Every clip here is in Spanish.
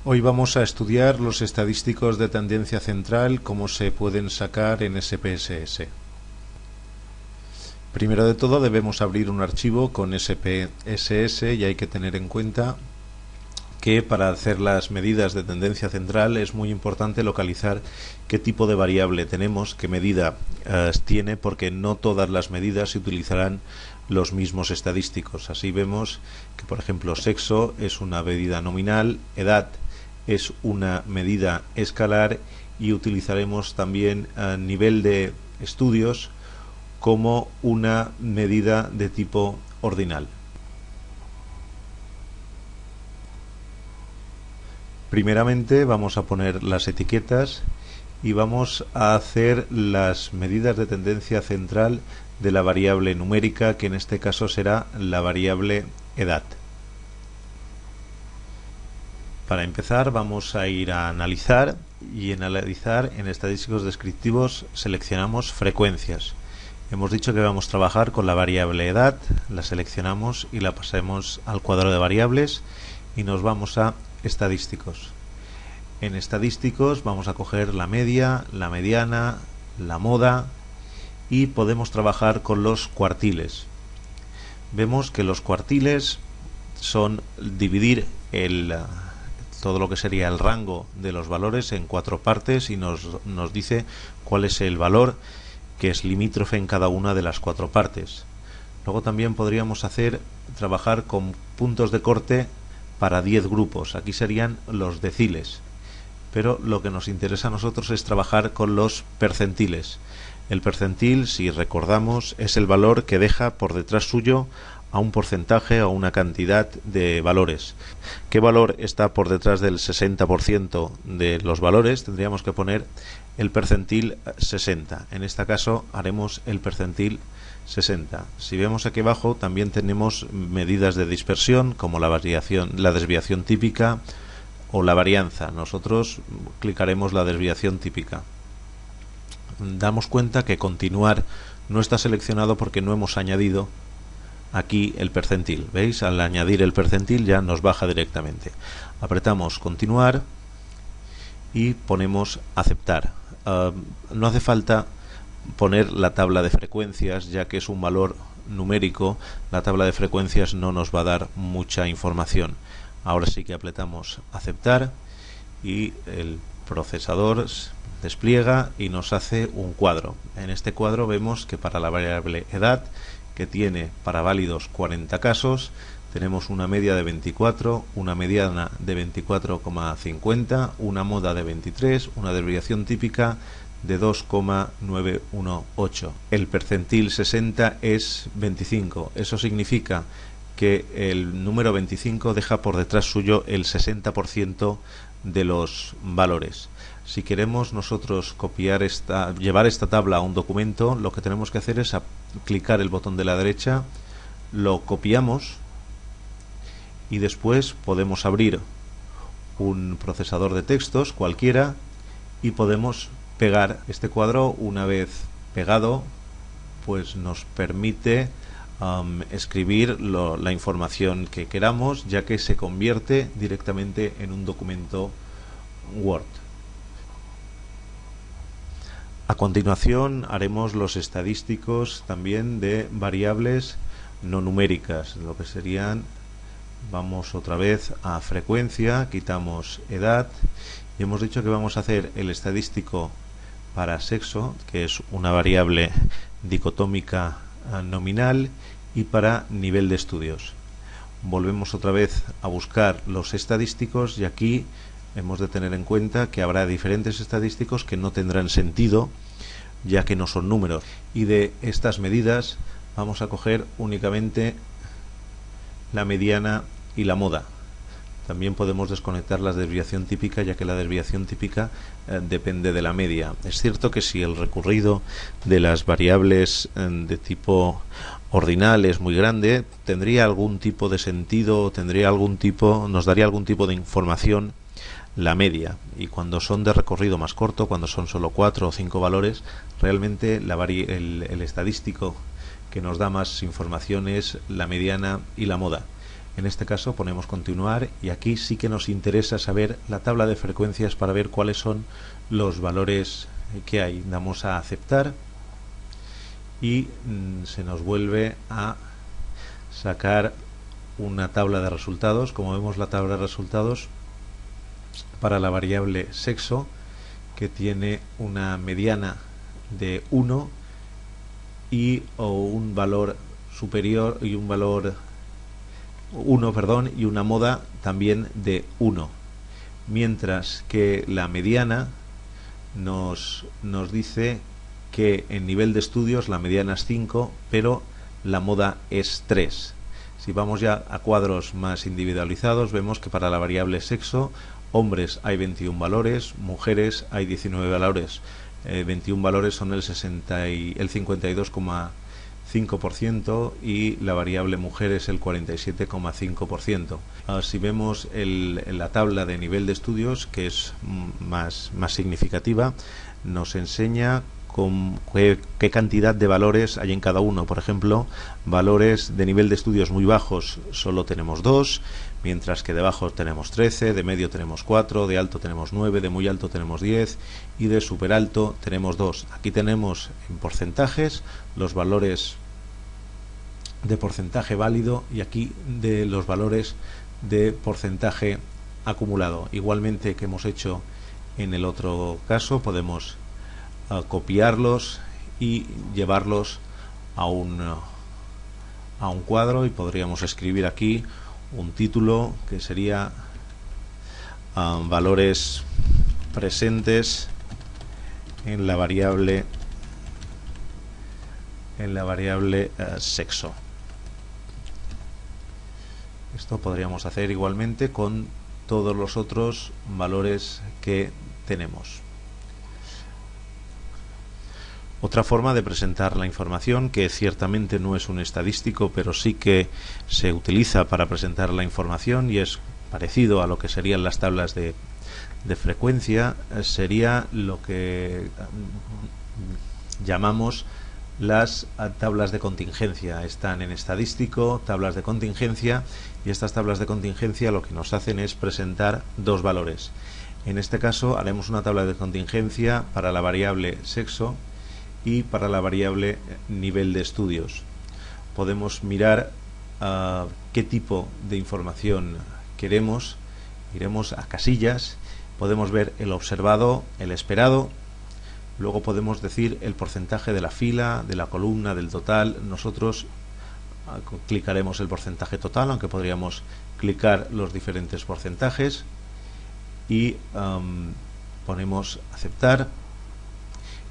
Hoy vamos a estudiar los estadísticos de tendencia central, cómo se pueden sacar en SPSS. Primero de todo debemos abrir un archivo con SPSS y hay que tener en cuenta que para hacer las medidas de tendencia central es muy importante localizar qué tipo de variable tenemos, qué medida tiene, porque no todas las medidas se utilizarán los mismos estadísticos. Así vemos que, por ejemplo, sexo es una medida nominal, edad es una medida escalar y utilizaremos también nivel de estudios como una medida de tipo ordinal. Primeramente vamos a poner las etiquetas y vamos a hacer las medidas de tendencia central de la variable numérica, que en este caso será la variable edad. Para empezar vamos a ir a analizar, y en analizar en estadísticos descriptivos seleccionamos frecuencias. Hemos dicho que vamos a trabajar con la variable edad, la seleccionamos y la pasamos al cuadro de variables y nos vamos a estadísticos. En estadísticos vamos a coger la media, la mediana, la moda y podemos trabajar con los cuartiles. Vemos que los cuartiles son dividir todo lo que sería el rango de los valores en 4 partes y nos dice cuál es el valor que es limítrofe en cada una de las 4 partes. Luego también podríamos trabajar con puntos de corte para 10 grupos. Aquí serían los deciles, pero lo que nos interesa a nosotros es trabajar con los percentiles. El percentil, si recordamos, es el valor que deja por detrás suyo a un porcentaje o una cantidad de valores. ¿Qué valor está por detrás del 60% de los valores? Tendríamos que poner el percentil 60. En este caso haremos el percentil 60. Si vemos aquí abajo también tenemos medidas de dispersión como la desviación típica o la varianza. Nosotros clicaremos la desviación típica. Damos cuenta que continuar no está seleccionado porque no hemos añadido aquí el percentil. ¿Veis? Al añadir el percentil ya nos baja directamente. Apretamos continuar y ponemos aceptar. No hace falta poner la tabla de frecuencias, ya que es un valor numérico. La tabla de frecuencias no nos va a dar mucha información. Ahora sí que apretamos aceptar y el procesador despliega y nos hace un cuadro. En este cuadro vemos que para la variable edad, que tiene para válidos 40 casos, tenemos una media de 24, una mediana de 24,50, una moda de 23, una desviación típica de 2,918. El percentil 60 es 25. Eso significa que el número 25 deja por detrás suyo el 60% de los valores. Si queremos nosotros llevar esta tabla a un documento, lo que tenemos que hacer es clicar el botón de la derecha, lo copiamos y después podemos abrir un procesador de textos cualquiera y podemos pegar este cuadro. Una vez pegado, pues nos permite escribir la información que queramos, ya que se convierte directamente en un documento Word. A continuación haremos los estadísticos también de variables no numéricas, lo que serían, vamos otra vez a frecuencia, quitamos edad y hemos dicho que vamos a hacer el estadístico para sexo, que es una variable dicotómica nominal, y para nivel de estudios. Volvemos otra vez a buscar los estadísticos y aquí hemos de tener en cuenta que habrá diferentes estadísticos que no tendrán sentido, ya que no son números. Y de estas medidas vamos a coger únicamente la mediana y la moda. También podemos desconectar la desviación típica, ya que la desviación típica depende de la media. Es cierto que si el recorrido de las variables de tipo ordinal es muy grande, tendría algún tipo de sentido, nos daría algún tipo de información la media, y cuando son de recorrido más corto, cuando son solo 4 o 5 valores, realmente el estadístico que nos da más información es la mediana y la moda. En este caso ponemos continuar y aquí sí que nos interesa saber la tabla de frecuencias para ver cuáles son los valores que hay. Damos a aceptar y se nos vuelve a sacar una tabla de resultados. Como vemos, la tabla de resultados para la variable sexo, que tiene una mediana de 1 o un valor superior y un valor 1, perdón, y una moda también de 1, mientras que la mediana nos dice que en nivel de estudios la mediana es 5, pero la moda es 3. Si vamos ya a cuadros más individualizados, vemos que para la variable sexo, hombres hay 21 valores, mujeres hay 19 valores. 21 valores son el 52,5% y la variable mujer es el 47,5%. Si vemos la tabla de nivel de estudios, que es más significativa, nos enseña qué cantidad de valores hay en cada uno. Por ejemplo, valores de nivel de estudios muy bajos solo tenemos 2, mientras que de bajo tenemos 13, de medio tenemos 4, de alto tenemos 9, de muy alto tenemos 10 y de super alto tenemos 2. Aquí tenemos en porcentajes los valores de porcentaje válido y aquí de los valores de porcentaje acumulado. Igualmente que hemos hecho en el otro caso, podemos copiarlos y llevarlos a un cuadro y podríamos escribir aquí un título que sería valores presentes en la variable sexo. Esto podríamos hacer igualmente con todos los otros valores que tenemos. Otra forma de presentar la información, que ciertamente no es un estadístico, pero sí que se utiliza para presentar la información y es parecido a lo que serían las tablas de frecuencia, sería lo que llamamos las tablas de contingencia. Están en estadístico, tablas de contingencia, y estas tablas de contingencia lo que nos hacen es presentar dos valores. En este caso haremos una tabla de contingencia para la variable sexo y para la variable nivel de estudios. Podemos mirar qué tipo de información queremos, iremos a casillas, podemos ver el observado, el esperado, luego podemos decir el porcentaje de la fila, de la columna, del total. Nosotros clicaremos el porcentaje total, aunque podríamos clicar los diferentes porcentajes y ponemos aceptar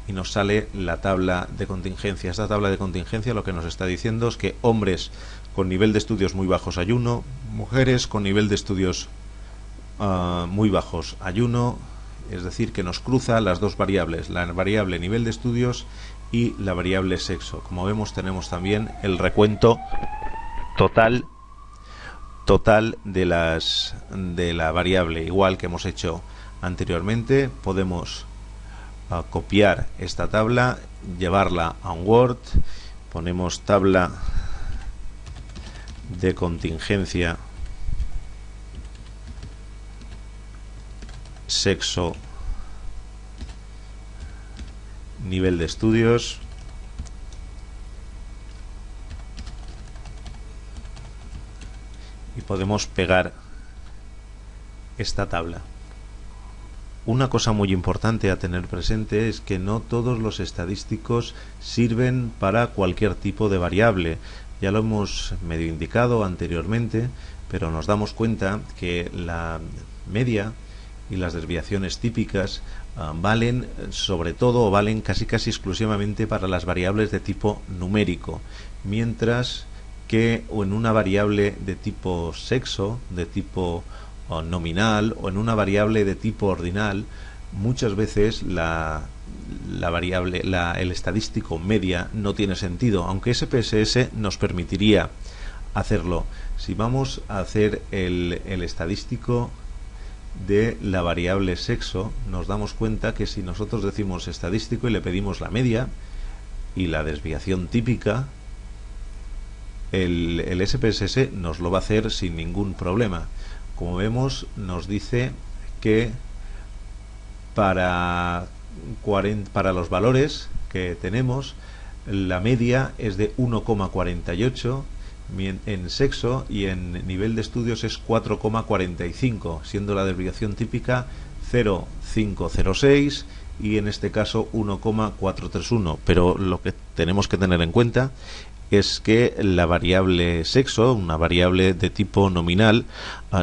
y nos sale la tabla de contingencia. Esta tabla de contingencia lo que nos está diciendo es que hombres con nivel de estudios muy bajos hay 1, mujeres con nivel de estudios muy bajos hay 1, es decir, que nos cruza las dos variables, la variable nivel de estudios y la variable sexo. Como vemos, tenemos también el recuento total de la variable, igual que hemos hecho anteriormente. Podemos copiar esta tabla, llevarla a un Word, ponemos tabla de contingencia sexo nivel de estudios y podemos pegar esta tabla. Una cosa muy importante a tener presente es que no todos los estadísticos sirven para cualquier tipo de variable. Ya lo hemos medio indicado anteriormente, pero nos damos cuenta que la media y las desviaciones típicas valen sobre todo o valen casi exclusivamente para las variables de tipo numérico, mientras que en una variable de tipo sexo, de tipo nominal, o en una variable de tipo ordinal, muchas veces el estadístico media no tiene sentido, aunque SPSS nos permitiría hacerlo. Si vamos a hacer el estadístico de la variable sexo, nos damos cuenta que si nosotros decimos estadístico y le pedimos la media y la desviación típica, el SPSS nos lo va a hacer sin ningún problema. Como vemos, nos dice que para los valores que tenemos, la media es de 1,48 en sexo, y en nivel de estudios es 4,45, siendo la desviación típica 0,506 y en este caso 1,431. Pero lo que tenemos que tener en cuenta es que la variable sexo, una variable de tipo nominal,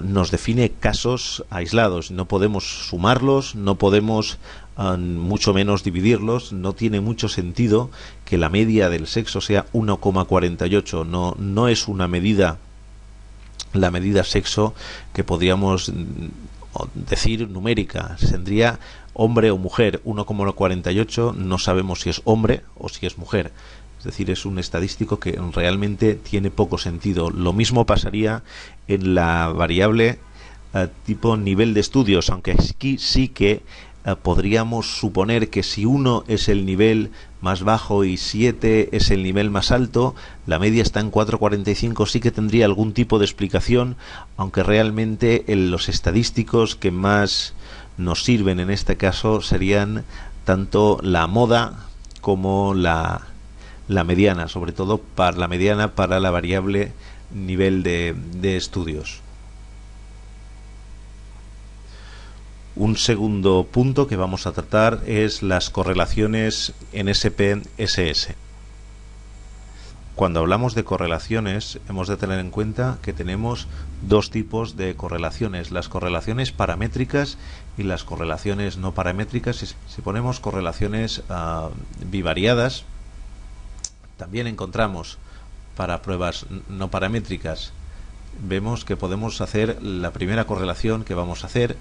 nos define casos aislados. No podemos sumarlos, no podemos mucho menos dividirlos. No tiene mucho sentido que la media del sexo sea 1,48. No es una medida, la medida sexo, que podríamos decir numérica. Tendría hombre o mujer. 1,48 no sabemos si es hombre o si es mujer. Es decir, es un estadístico que realmente tiene poco sentido. Lo mismo pasaría en la variable tipo nivel de estudios, aunque aquí sí que podríamos suponer que si 1 es el nivel más bajo y 7 es el nivel más alto, la media está en 4,45, sí que tendría algún tipo de explicación, aunque realmente los estadísticos que más nos sirven en este caso serían tanto la moda como la mediana, sobre todo para la mediana, para la variable nivel de estudios. Un segundo punto que vamos a tratar es las correlaciones en SPSS. Cuando hablamos de correlaciones, hemos de tener en cuenta que tenemos dos tipos de correlaciones: las correlaciones paramétricas y las correlaciones no paramétricas. Si ponemos correlaciones bivariadas, también encontramos para pruebas no paramétricas. Vemos que podemos hacer la primera correlación que vamos a hacer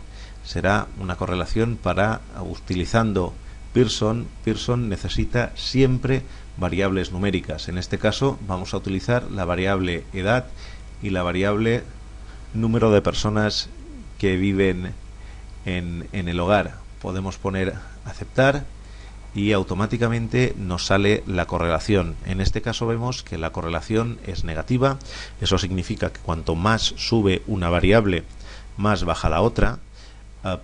será una correlación para utilizando Pearson. Pearson necesita siempre variables numéricas. En este caso vamos a utilizar la variable edad y la variable número de personas que viven en el hogar. Podemos poner aceptar y automáticamente nos sale la correlación. En este caso vemos que la correlación es negativa. Eso significa que cuanto más sube una variable, más baja la otra.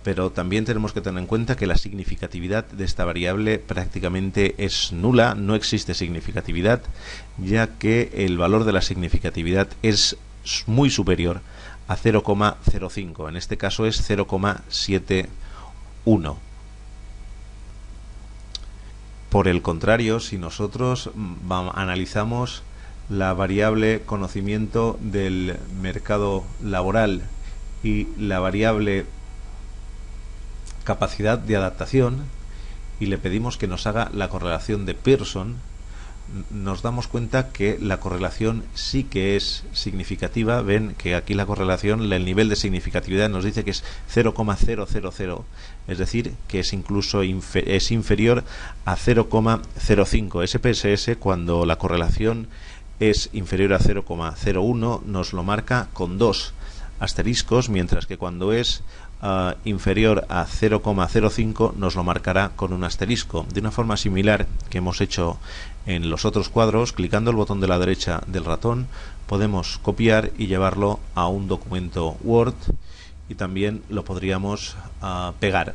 Pero también tenemos que tener en cuenta que la significatividad de esta variable prácticamente es nula. No existe significatividad, ya que el valor de la significatividad es muy superior a 0,05. En este caso es 0,71. Por el contrario, si nosotros analizamos la variable conocimiento del mercado laboral y la variable capacidad de adaptación y le pedimos que nos haga la correlación de Pearson, nos damos cuenta que la correlación sí que es significativa. Ven que aquí la correlación, el nivel de significatividad nos dice que es 0,000, es decir, que es incluso es inferior a 0,05. SPSS, cuando la correlación es inferior a 0,01, nos lo marca con 2 asteriscos, mientras que cuando es inferior a 0,05 nos lo marcará con un asterisco. De una forma similar que hemos hecho en los otros cuadros, clicando el botón de la derecha del ratón podemos copiar y llevarlo a un documento Word, y también lo podríamos pegar,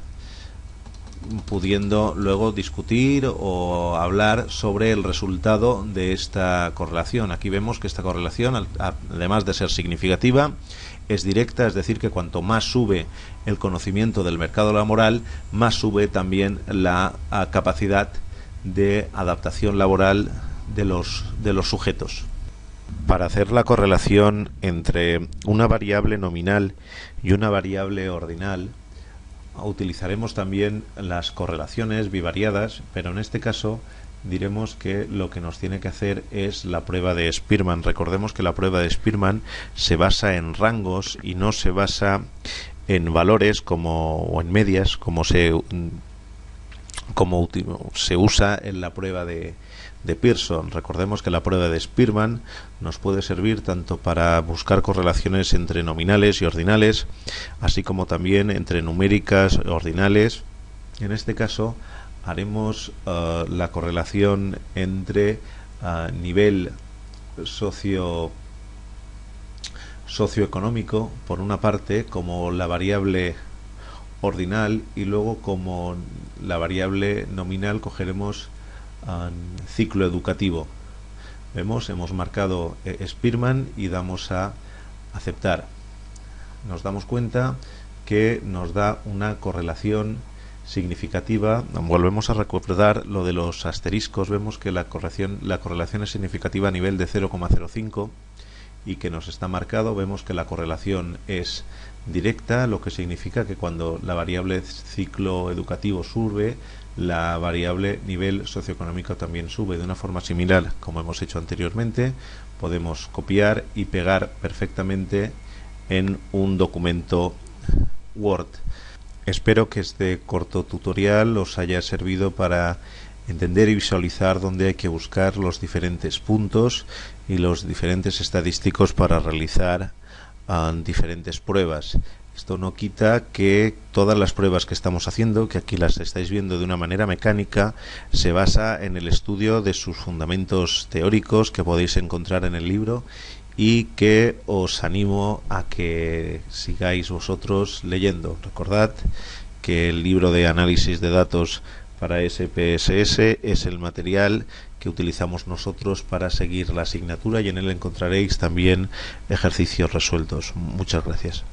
pudiendo luego discutir o hablar sobre el resultado de esta correlación. Aquí vemos que esta correlación, además de ser significativa, es directa, es decir, que cuanto más sube el conocimiento del mercado laboral, más sube también la capacidad de adaptación laboral de los sujetos. Para hacer la correlación entre una variable nominal y una variable ordinal, utilizaremos también las correlaciones bivariadas, pero en este caso diremos que lo que nos tiene que hacer es la prueba de Spearman. Recordemos que la prueba de Spearman se basa en rangos y no se basa en valores o en medias como se usa en la prueba de Pearson. Recordemos que la prueba de Spearman nos puede servir tanto para buscar correlaciones entre nominales y ordinales, así como también entre numéricas y ordinales. En este caso haremos la correlación entre nivel socioeconómico por una parte como la variable ordinal, y luego como la variable nominal cogeremos ciclo educativo. Vemos, hemos marcado Spearman y damos a aceptar. Nos damos cuenta que nos da una correlación significativa. Volvemos a recordar lo de los asteriscos. Vemos que la correlación es significativa a nivel de 0,05 y que nos está marcado. Vemos que la correlación es directa, lo que significa que cuando la variable ciclo educativo sube, la variable nivel socioeconómico también sube. De una forma similar, como hemos hecho anteriormente, podemos copiar y pegar perfectamente en un documento Word. Espero que este corto tutorial os haya servido para entender y visualizar dónde hay que buscar los diferentes puntos y los diferentes estadísticos para realizar diferentes pruebas. Esto no quita que todas las pruebas que estamos haciendo, que aquí las estáis viendo de una manera mecánica, se basa en el estudio de sus fundamentos teóricos que podéis encontrar en el libro y que os animo a que sigáis vosotros leyendo. Recordad que el libro de análisis de datos para SPSS es el material que utilizamos nosotros para seguir la asignatura, y en él encontraréis también ejercicios resueltos. Muchas gracias.